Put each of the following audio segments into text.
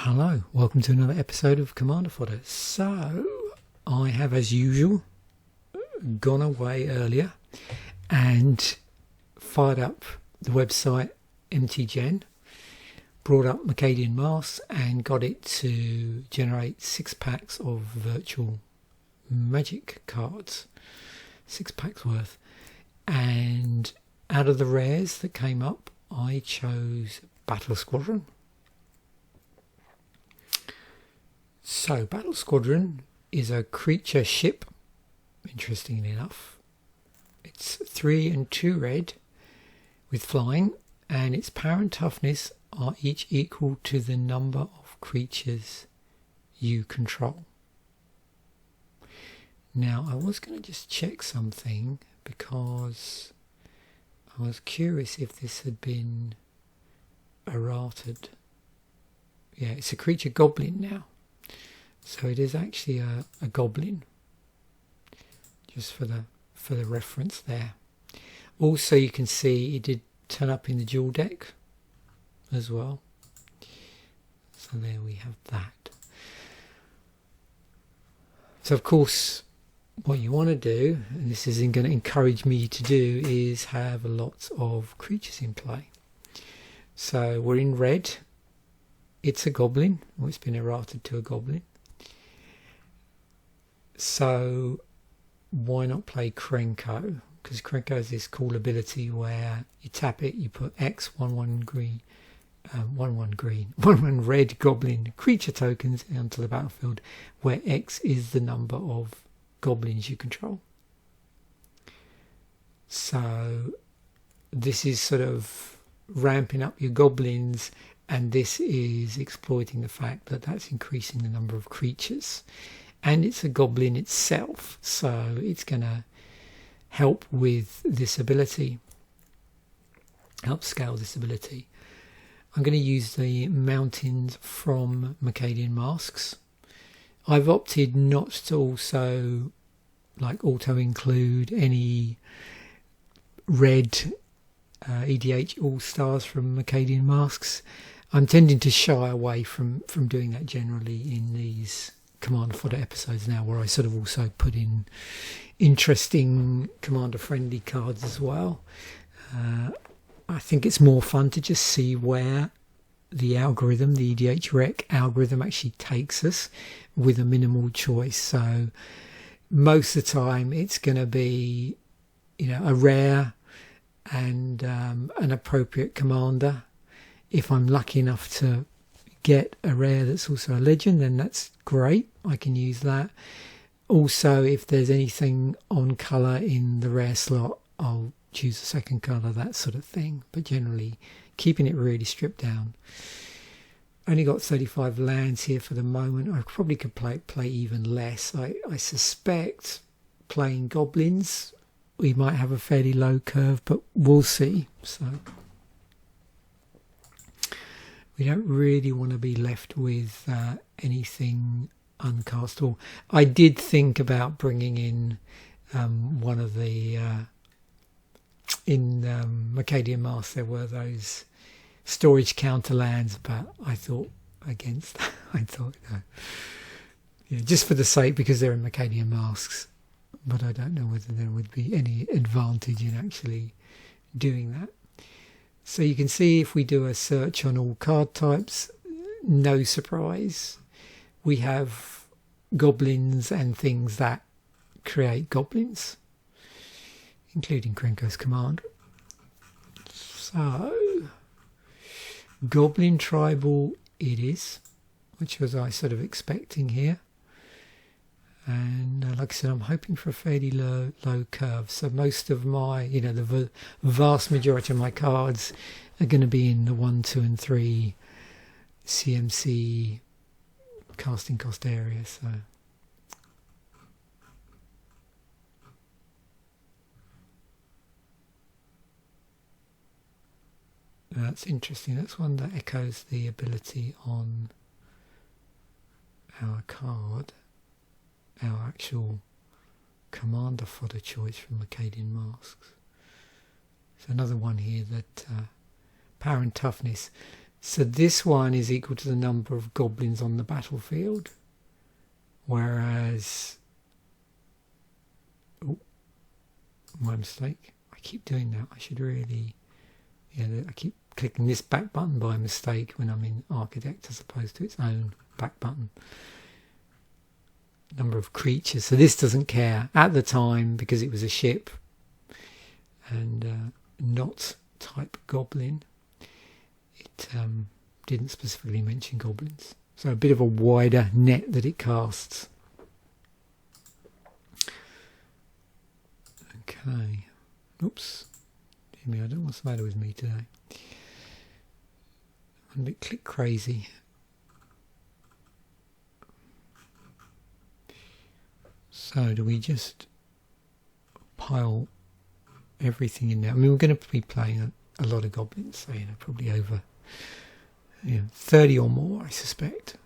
Hello, welcome to another episode of Commander Fodder. So, I have, as usual, gone away earlier and fired up the website MTGen, brought up Mercadian Masks and got it to generate 6 packs of virtual magic cards. 6 packs worth. And out of the rares that came up, I chose Battle Squadron. So, Battle Squadron is a creature ship, interestingly enough. It's 3 and 2 red with flying, and its power and toughness are each equal to the number of creatures you control. Now, I was going to just check something because I was curious if this had been errated. Yeah, it's a creature goblin now. So it is actually a goblin, just for the reference there. Also, you can see it did turn up in the dual deck as well. So there we have that. So of course, what you want to do, and this is going to encourage me to do, is have lots of creatures in play. So we're in red. It's a goblin. Well, it's been errated to a goblin. So why not play Krenko? Because Krenko has this cool ability where you tap it, you put X 1/1 green, 1/1 green, 1/1 red goblin creature tokens onto the battlefield, where X is the number of goblins you control. So this is sort of ramping up your goblins, and this is exploiting the fact that that's increasing the number of creatures. And it's a goblin itself, so it's going to help with this ability, help scale this ability. I'm going to use the mountains from Mercadian Masks. I've opted not to also auto include any red EDH All-Stars from Mercadian Masks. I'm tending to shy away from doing that generally in these Commander Fodder episodes now, where I sort of also put in interesting Commander friendly cards as well. I think it's more fun to just see where the algorithm, the edhrec algorithm, actually takes us with a minimal choice. So most of the time it's going to be, a rare and an appropriate commander. If I'm lucky enough to get a rare that's also a legend, then that's great. I can use that. Also, if there's anything on colour in the rare slot, I'll choose a second colour, that sort of thing. But generally, keeping it really stripped down. Only got 35 lands here for the moment. I probably could play even less. I suspect playing goblins, we might have a fairly low curve, but we'll see. So we don't really want to be left with anything uncastable. I did think about bringing in one of the in Mercadian Masks there were those storage counter lands, but I thought against that. I thought no, just for the sake, because they're in Mercadian Masks, but I don't know whether there would be any advantage in actually doing that. So you can see if we do a search on all card types, no surprise, we have goblins and things that create goblins, including Krenko's command. So, Goblin Tribal it is, which was I sort of expecting here. And like I said, I'm hoping for a fairly low curve. So most of my, the vast majority of my cards are going to be in the 1, 2 and 3 CMC casting cost area. So that's interesting. That's one that echoes the ability on our card, our actual Commander Fodder choice from Mercadian Masks. So another one here that power and toughness. So this one is equal to the number of goblins on the battlefield, whereas, oh, my mistake. I keep doing that. I should really, yeah, I keep clicking this back button by mistake when I'm in archidekt as opposed to its own back button. Number of creatures. So this doesn't care at the time because it was a ship and not type goblin. It didn't specifically mention goblins. So a bit of a wider net that it casts. Okay. Oops. Dear me, I don't know what's the matter with me today. I'm a bit click crazy. So do we just pile everything in there? I mean, we're going to be playing a lot of goblins, so probably over 30 or more, I suspect.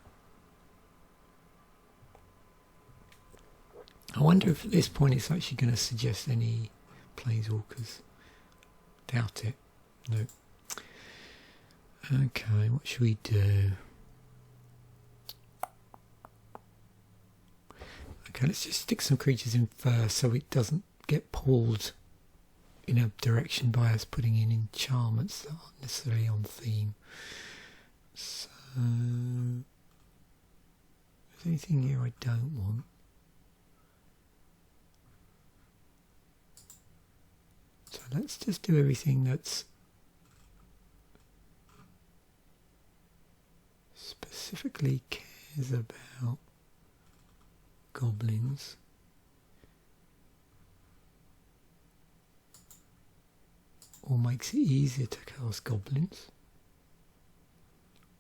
I wonder if at this point it's actually going to suggest any planeswalkers. Doubt it. No. Okay, what should we do? Okay, let's just stick some creatures in first so it doesn't get pulled in a direction by us putting in enchantments that aren't necessarily on theme. So, is there anything here I don't want? So let's just do everything that's specifically cares about goblins. Or makes it easier to cast goblins.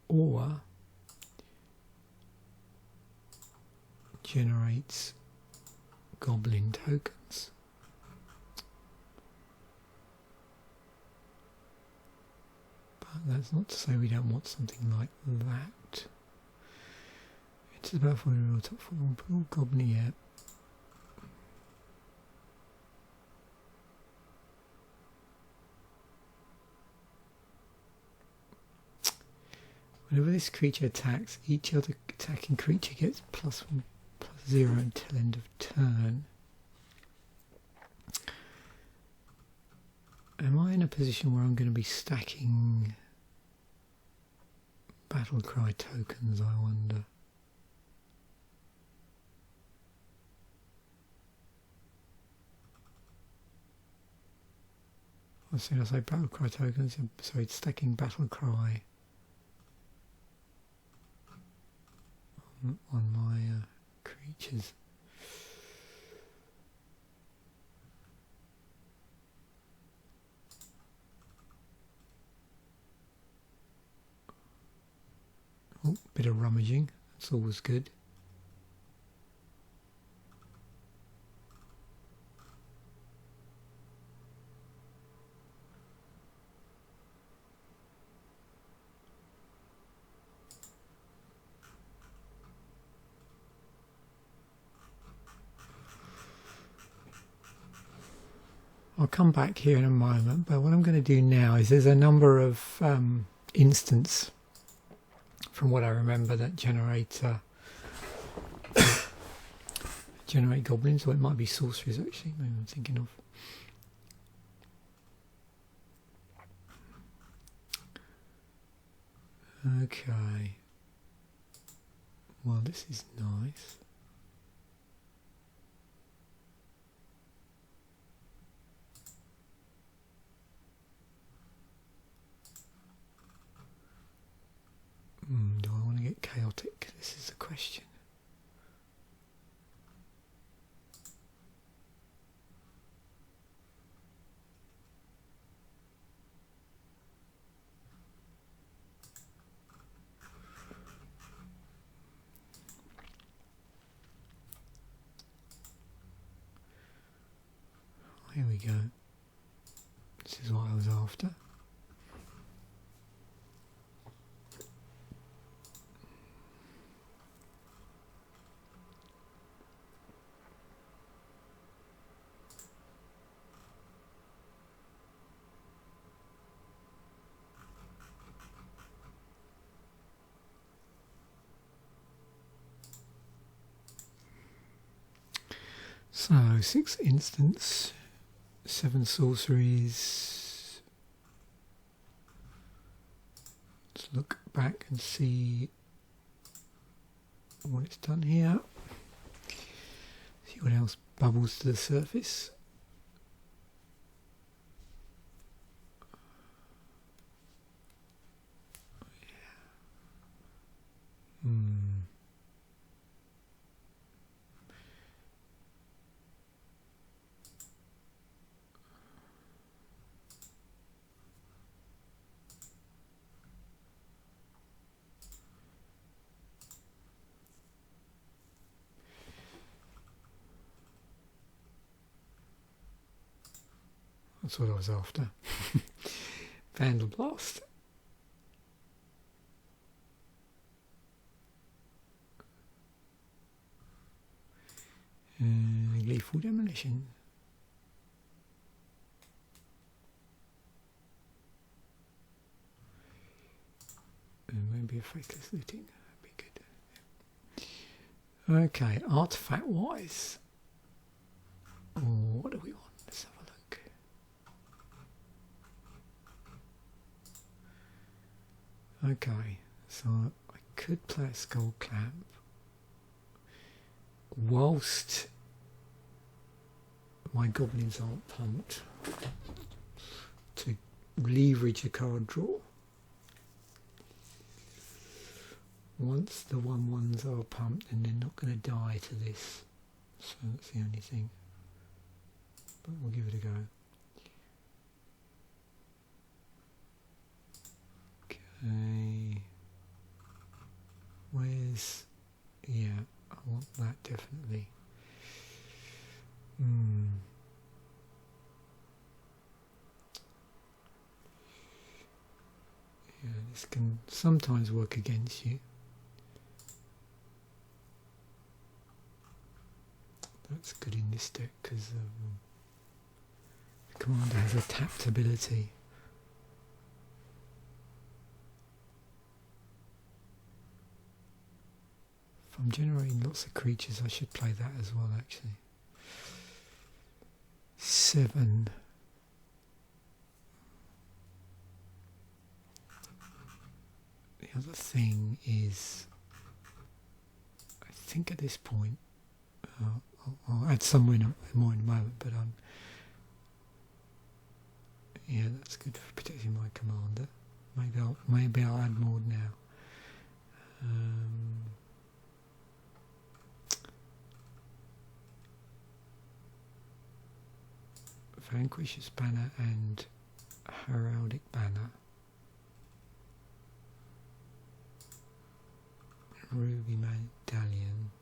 Or generates goblin tokens. But that's not to say we don't want something like that. It's about 40 real top 4. We'll put all goblin here. Whenever this creature attacks, each other attacking creature gets +1/+0 until end of turn. Am I in a position where I'm going to be stacking Battle Cry tokens, I wonder? I say Battle Cry tokens, sorry, it's stacking Battle Cry on my creatures. Oh, bit of rummaging, that's always good. I'll come back here in a moment, but what I'm going to do now is there's a number of instants from what I remember that generate goblins, or it might be sorceries actually, maybe I'm thinking of. Okay. Well, this is nice. Do I want to get chaotic? This is the question. Here we go. This is what I was after. So 6 instants, 7 sorceries. Let's look back and see what it's done here. See what else bubbles to the surface. That's what I was after. Vandal Blast. Gleeful Demolition. And maybe a Faithless Looting. That'd be good. Okay, artifact wise. Oh, what do we want? Let's have a look. Okay, so I could play a Skull Clamp whilst my goblins aren't pumped to leverage a card draw. Once the 1/1s are pumped, and they're not going to die to this, so that's the only thing. But we'll give it a go. Okay. Where's... yeah, I want that definitely. Yeah, this can sometimes work against you. That's good in this deck because the commander has a tapped ability. If I'm generating lots of creatures, I should play that as well, actually. 7. The other thing is, I think at this point, I'll add some more in a moment, but yeah, that's good for protecting my commander. Maybe I'll add more now. Vanquish's Banner and Heraldic Banner. Ruby Medallion.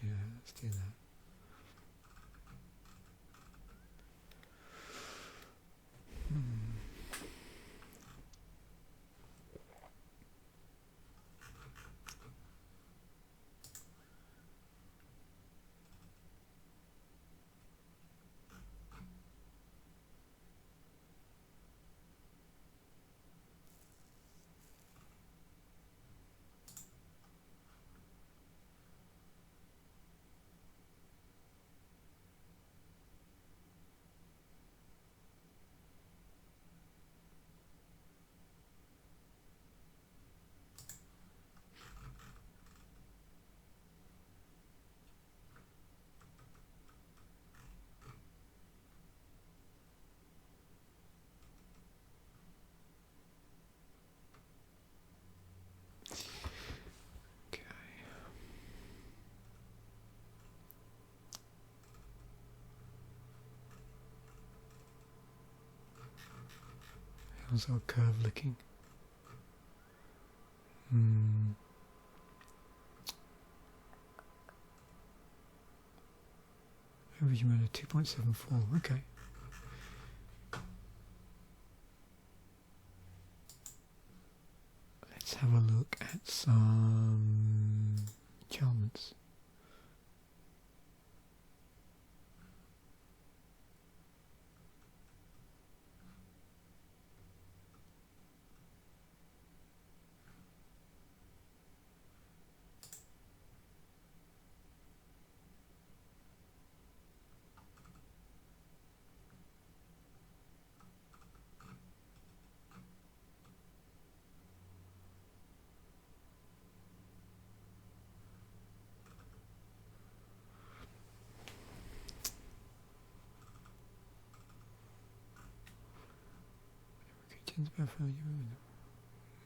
Yeah, let's do that. How's our curve looking? Average amount of 2.74, okay. Let's let's have a look at some enchantments.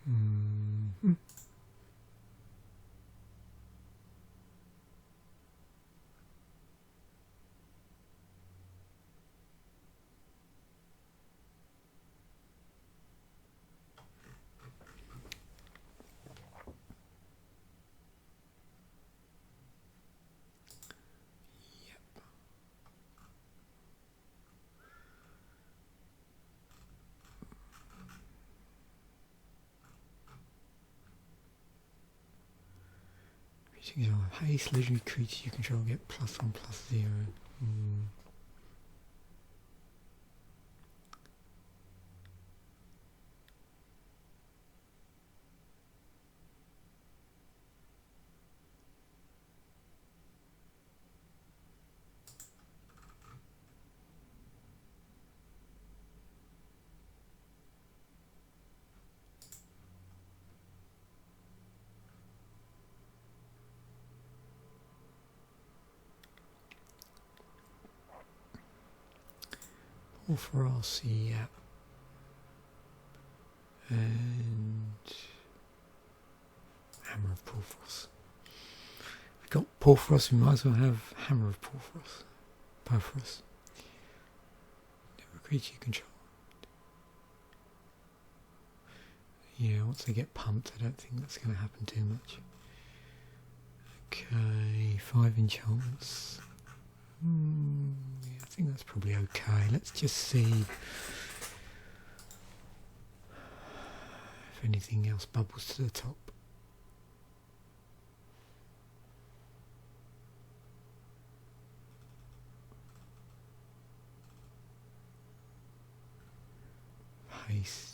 Mm-hmm. Haste, legendary creature you control get +1/+0. Purphoros, yeah. And Hammer of Purphoros. We've got Purphoros, we might as well have Hammer of Purphoros. Never creature you control. Yeah, once they get pumped, I don't think that's going to happen too much. Okay, 5 enchantments. Yeah, I think that's probably okay. Let's just see if anything else bubbles to the top. Haste.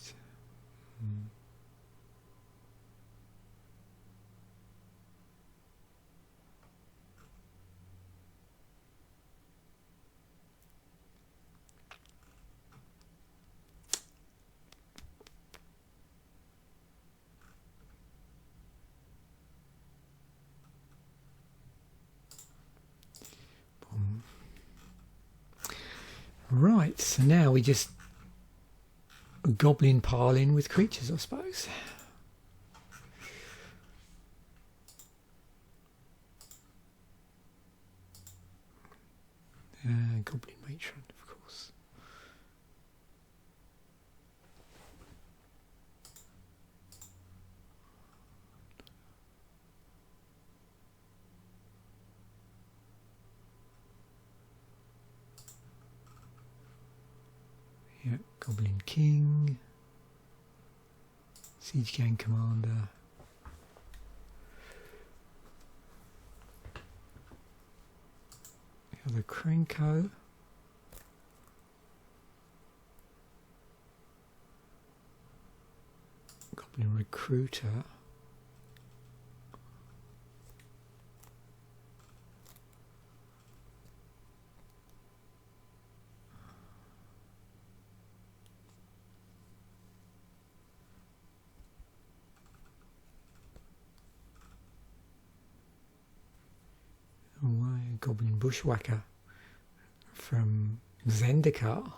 Right, so now we just goblin pile in with creatures, I suppose. Goblin Matron, of course. Yeah, Goblin King, Siege Gang Commander, the other Krenko, Goblin Recruiter, Goblin Bushwhacker from Zendikar.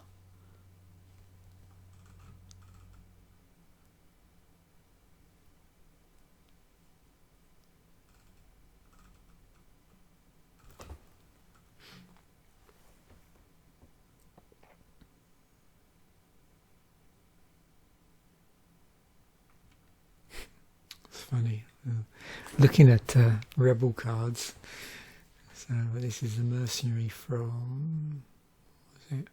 It's funny. Looking at Rebel cards. So this is the mercenary from, what was it?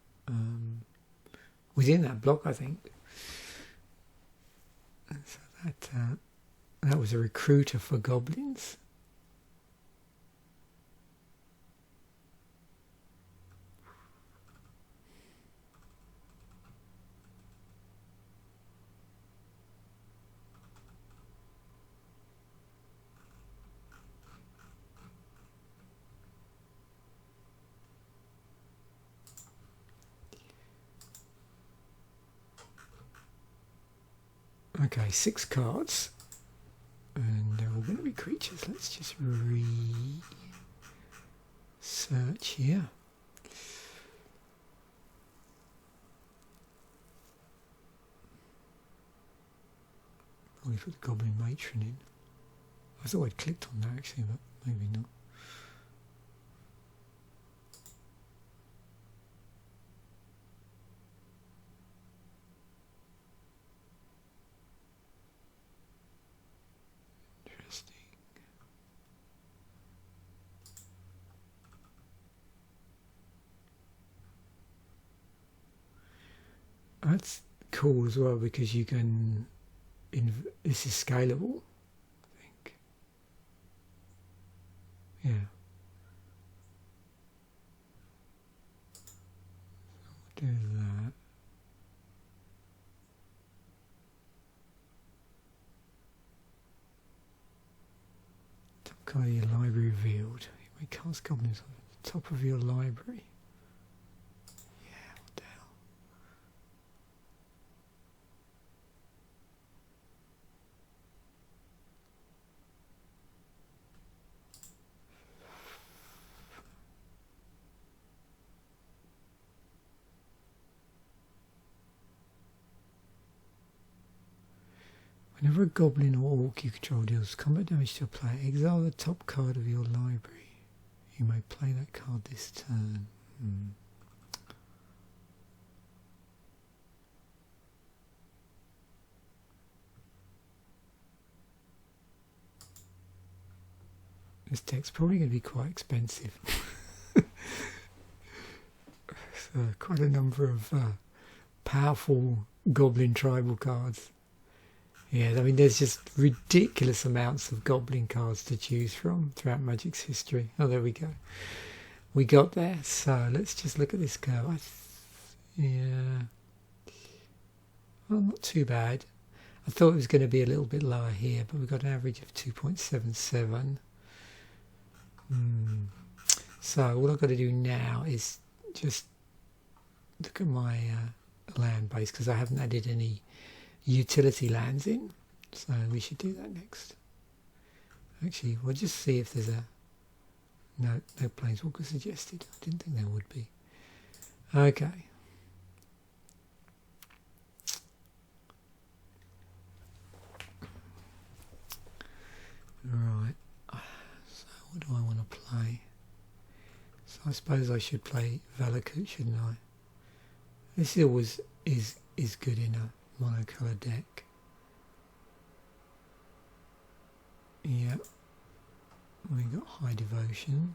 Within that block, I think. So that That was a recruiter for goblins. Okay, 6 cards. And they're all going to be creatures. Let's just search here. Probably put the Goblin Matron in. I thought I'd clicked on that actually, but maybe not. That's cool as well because you can. This is scalable, I think. Yeah. So we'll do that. Top card of your library revealed. You may cast goblins on the top of your library. Whenever a goblin or orc you control deals combat damage to a player, exile the top card of your library. You may play that card this turn. This deck's probably going to be quite expensive. So quite a number of powerful goblin tribal cards. Yeah, I mean, there's just ridiculous amounts of goblin cards to choose from throughout Magic's history. Oh, there we go. We got there. So let's just look at this go. Yeah. Well, not too bad. I thought it was going to be a little bit lower here, but we've got an average of 2.77. So all I've got to do now is just look at my land base because I haven't added any utility lands in, so we should do that next. Actually, we'll just see if there's no planeswalker suggested. I didn't think there would be. Okay. Right. So what do I want to play? So I suppose I should play Valakut, shouldn't I? This always is good in a monocolour deck. Yeah, we got High Devotion.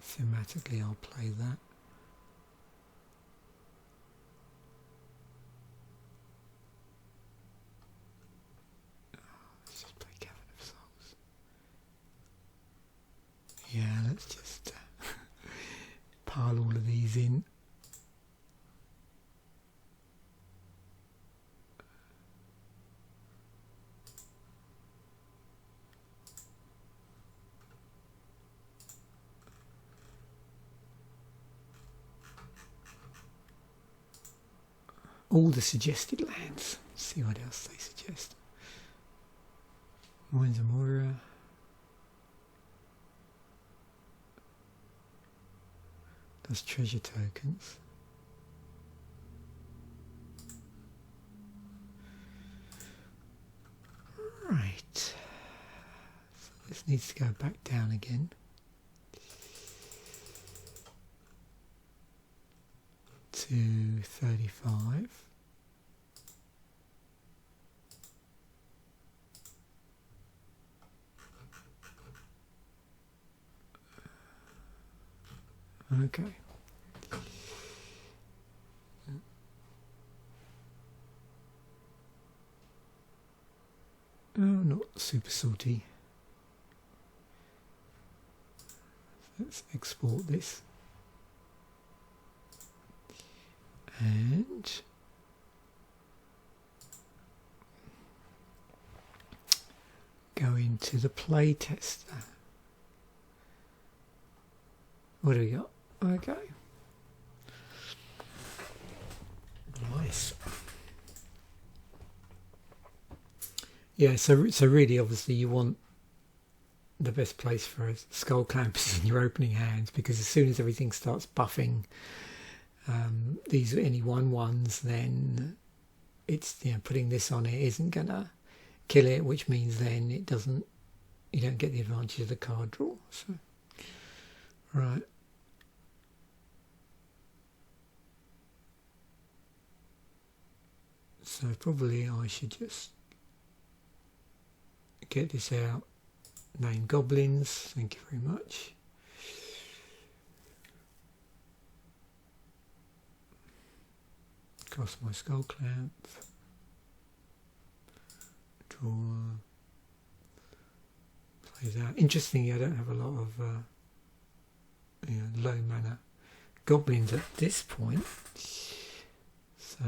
Thematically, I'll play that. Let's just play Cavern of Souls. Yeah, let's just pile all of these in. All the suggested lands. Let's see what else they suggest. Mines of Moria. That's treasure tokens. Right. So this needs to go back down again. To 35. Okay. super salty. Let's export this. And go into the play tester. What do we got? Okay. Nice. Yeah, so really, obviously, you want the best place for a skull clamp is in your opening hands, because as soon as everything starts buffing, these are any 1/1s, then it's, you know, putting this on it isn't gonna kill it, which means then it doesn't, you don't get the advantage of the card draw. So, right. So probably I should just get this out. Name goblins. Thank you very much. Cast my skull clamp. Draw. Plays out. Interestingly, I don't have a lot of low mana goblins at this point. So,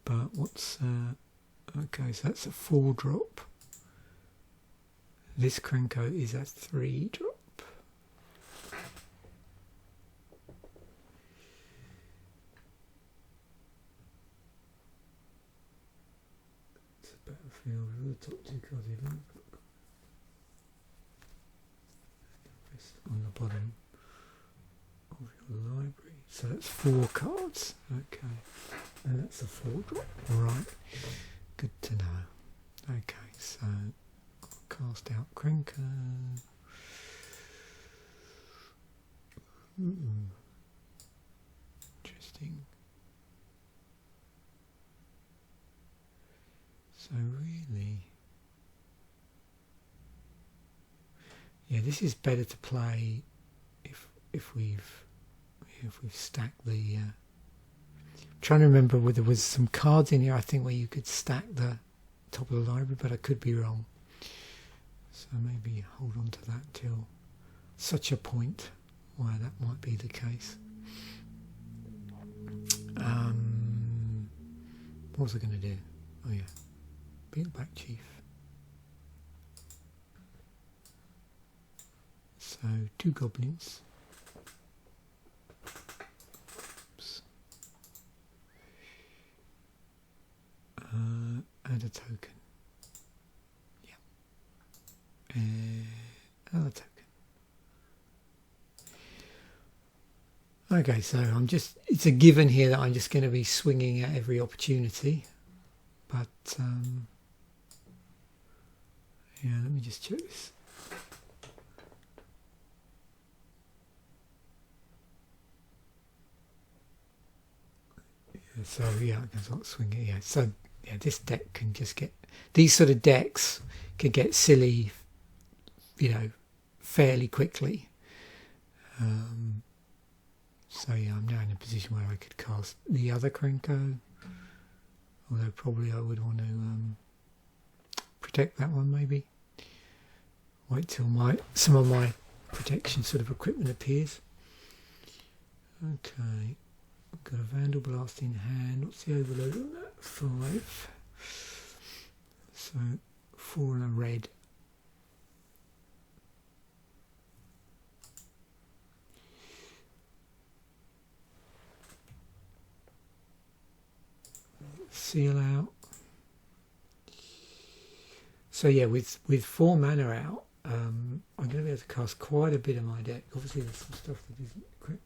but what's okay? So that's a 4-drop. This Cranko is a 3-drop. It's a battlefield with the top 2 cards even. On the bottom of your library. So that's 4 cards. Okay. And that's a 4-drop. Right. Good to know. Okay, so I'll cast out Cranko. Interesting. So really, yeah, this is better to play if we've stacked the. Trying to remember whether there was some cards in here, I think, where you could stack the top of the library, but I could be wrong. So maybe hold on to that till such a point where that might be the case. What was I going to do? Oh yeah, Beetleback Chief. So 2 goblins. Add a token. Yeah. And another token. Okay, so it's a given here that I'm just going to be swinging at every opportunity. But, yeah, let me just check this. Yeah, so, yeah, I can sort of swing it, yeah. So, yeah, this deck can just get, these sort of decks can get silly, you know, fairly quickly. So yeah, I'm now in a position where I could cast the other Cranko, although probably I would want to protect that one maybe. Wait till some of my protection sort of equipment appears. Okay. I've got a Vandal Blast in hand. What's the overload on that? 5. So 4 and a red. Seal out. So yeah, with 4 mana out, I'm going to be able to cast quite a bit of my deck. Obviously there's some stuff that isn't quick.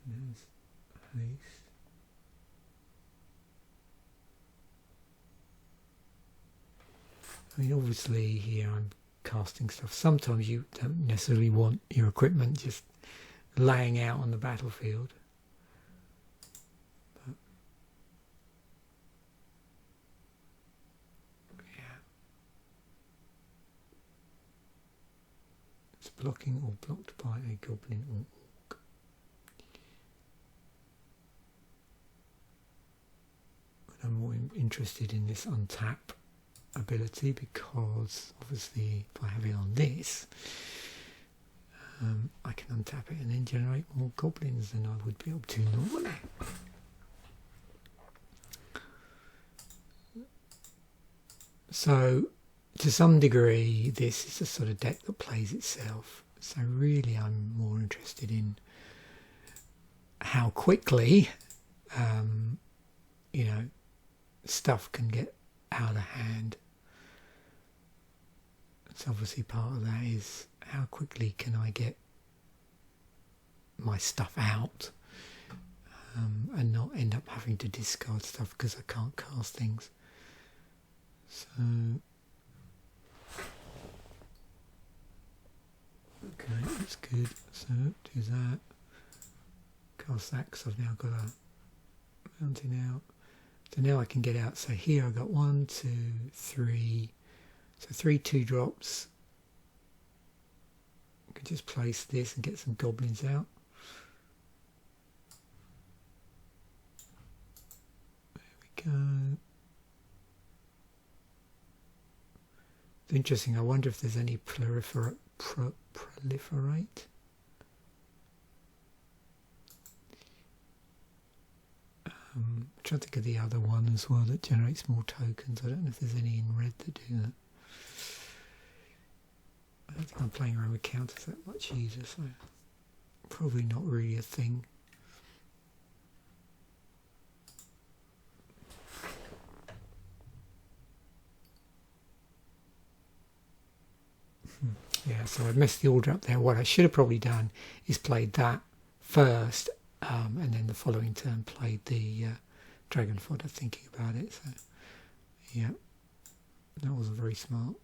There's haste. I mean, obviously here I'm casting stuff. Sometimes you don't necessarily want your equipment just laying out on the battlefield. But, yeah. It's blocking or blocked by a goblin or orc. I'm more interested in this untap ability, because obviously if I have it on this, I can untap it and then generate more goblins than I would be able to normally. So to some degree this is a sort of deck that plays itself, so really I'm more interested in how quickly you know, stuff can get out of hand. So obviously part of that is how quickly can I get my stuff out and not end up having to discard stuff because I can't cast things. So okay, that's good. So do that. Cast that because I've now got a mountain out. So now I can get out. So here I've got 1, 2, 3. So 3 2-drops. I can just place this and get some goblins out. There we go. It's interesting. I wonder if there's any proliferate. I'm trying to think of the other one as well that generates more tokens. I don't know if there's any in red that do that. I don't think I'm playing around with counters that much either, so probably not really a thing. Yeah, so I messed the order up there. What I should have probably done is played that first, and then the following turn played the Dragon Fodder, thinking about it. So yeah, that wasn't very smart.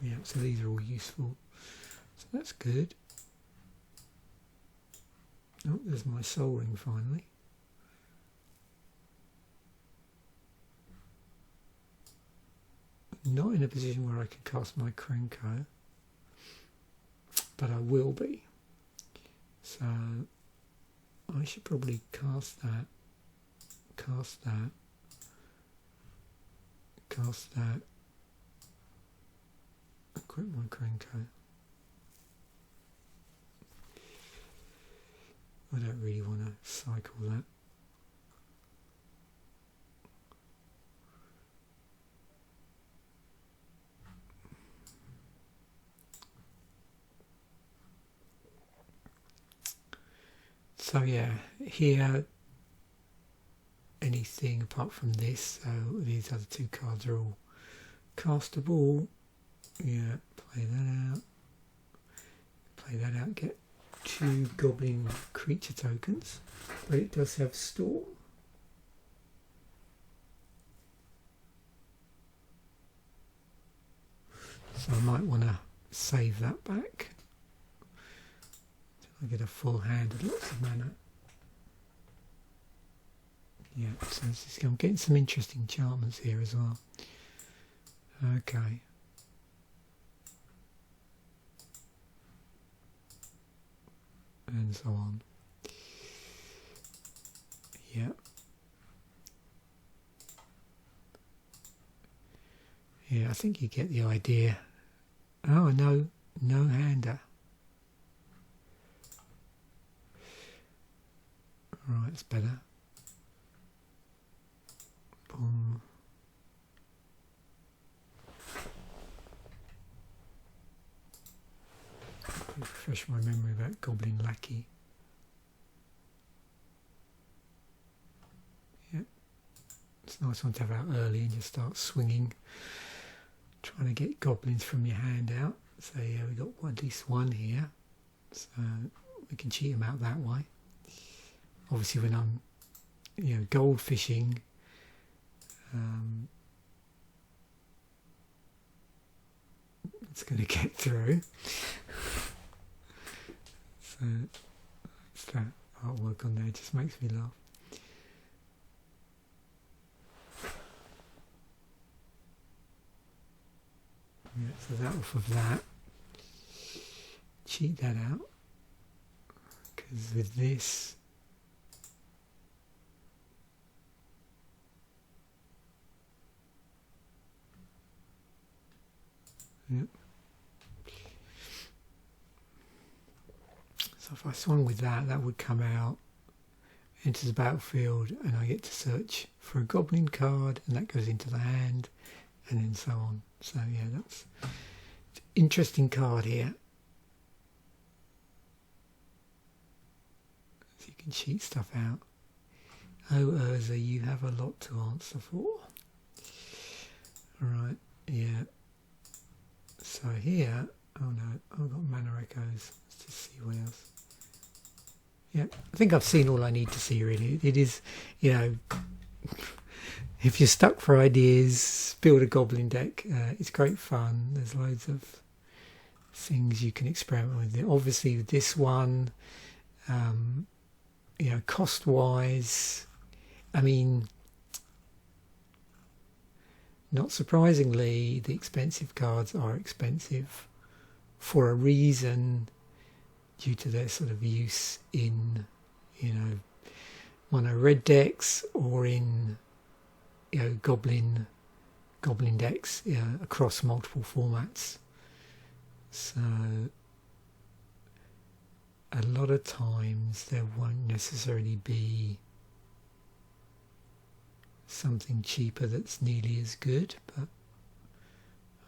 Yeah, so these are all useful, so that's good. Oh, there's my soul ring finally. Not in a position where I can cast my Krenko, but I will be. So I should probably cast that, cast that, cast that, equip my Krenko. I don't really want to cycle that. So yeah, here anything apart from this, so these other 2 cards are all castable. Yeah, play that out, get 2 goblin creature tokens, but it does have storm. So I might want to save that back. I get a full hand of lots of mana. Yeah, so I'm getting some interesting enchantments here as well. Okay. And so on. Yeah. Yeah, I think you get the idea. Oh, no hander. Right, it's better. Boom. Refresh my memory about Goblin Lackey. Yeah, it's a nice one to have out early and just start swinging, trying to get goblins from your hand out. So yeah, we got at least one here, so we can cheat them out that way. Obviously, when I'm, gold fishing, it's going to get through. So that's that artwork on there. It just makes me laugh. Yeah, so that off of that. cheat that out, because with this, yep. So if I swung with that, that would come out, enters the battlefield, and I get to search for a goblin card, and that goes into the hand, and then so on. So yeah, that's an interesting card here. So you can cheat stuff out. Oh, Urza, you have a lot to answer for. Alright, yeah. So here, oh no, I've got mana echoes. Let's just see what else. Yeah, I think I've seen all I need to see, really. It is, you know, if you're stuck for ideas, build a goblin deck. It's great fun. There's loads of things you can experiment with. Obviously, with this one, you know, cost-wise, I mean, not surprisingly, the expensive cards are expensive for a reason, due to their sort of use in, you know, mono red decks or in, you know, goblin decks, you know, across multiple formats. So a lot of times there won't necessarily be something cheaper that's nearly as good, but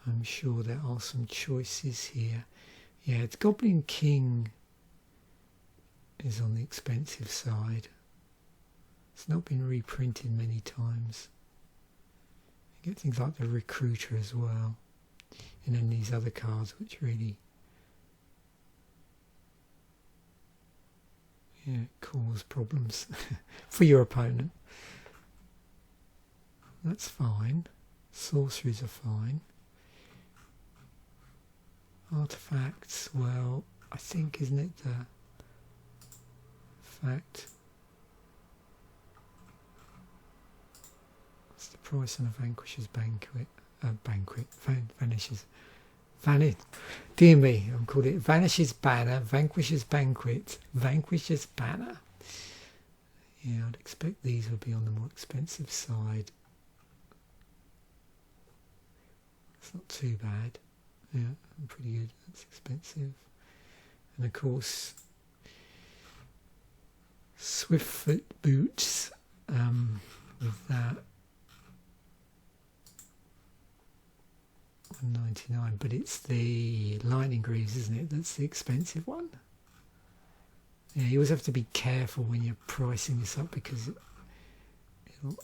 I'm sure there are some choices here. Yeah, it's Goblin King is on the expensive side. It's not been reprinted many times. You get things like the Recruiter as well, and then these other cards which really, yeah, cause problems for your opponent. That's fine. Sorceries are fine. Artifacts, well, I think, isn't it the fact? What's the price on a Vanquisher's Banquet? Dear me, I'm called it Vanish's Banner, Vanquisher's Banquet, Vanquisher's Banner. Yeah, I'd expect these would be on the more expensive side. It's not too bad. Yeah, pretty good. That's expensive. And of course, Swiftfoot boots with that $1.99, but it's the Lightning Greaves, isn't it? That's the expensive one. Yeah, you always have to be careful when you're pricing this up, because it'll,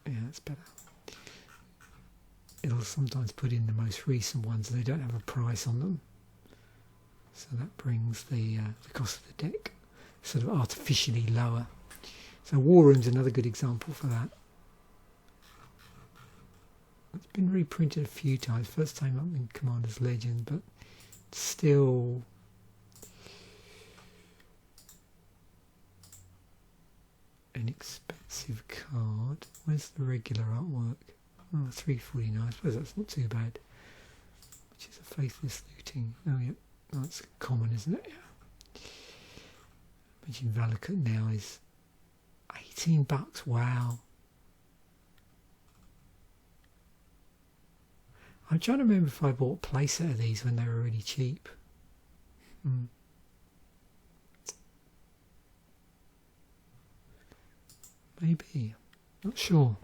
yeah, it's better. It'll sometimes put in the most recent ones, and they don't have a price on them, so that brings the cost of the deck sort of artificially lower. So War Room's another good example for that. It's been reprinted a few times. First time up in Commander's Legend, but still an expensive card. Where's the regular artwork? Oh, $3.49. I suppose that's not too bad. Which is a Faithless Looting. Oh yeah, that's common, isn't it? Yeah. Imagine Valakut now is $18. Wow. I'm trying to remember if I bought a playset of these when they were really cheap. Maybe. Not sure.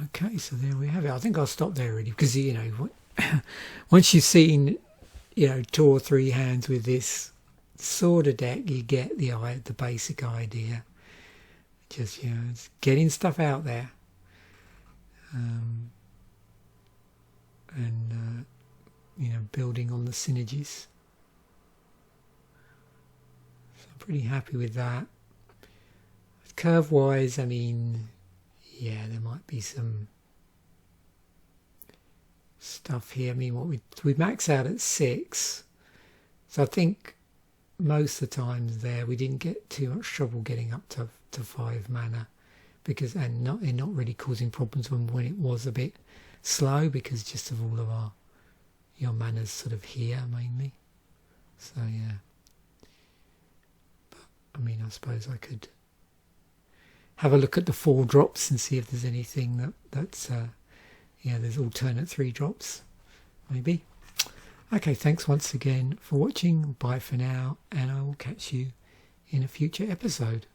Okay, so there we have it. I think I'll stop there really, because, you know, once you've seen, you know, 2 or 3 hands with this sort of deck, you get the basic idea. Just, you know, it's getting stuff out there, and you know, building on the synergies. So I'm pretty happy with that. Curve wise, I mean, yeah, there might be some stuff here. I mean, what we max out at 6, so I think most of the times there we didn't get too much trouble getting up to 5 mana, because not really causing problems when it was a bit slow because just of all of your manners sort of here mainly. So yeah, but I mean, I suppose I could have a look at the 4 drops and see if there's anything that's there's alternate 3 drops maybe. Okay, thanks once again for watching. Bye for now, and I will catch you in a future episode.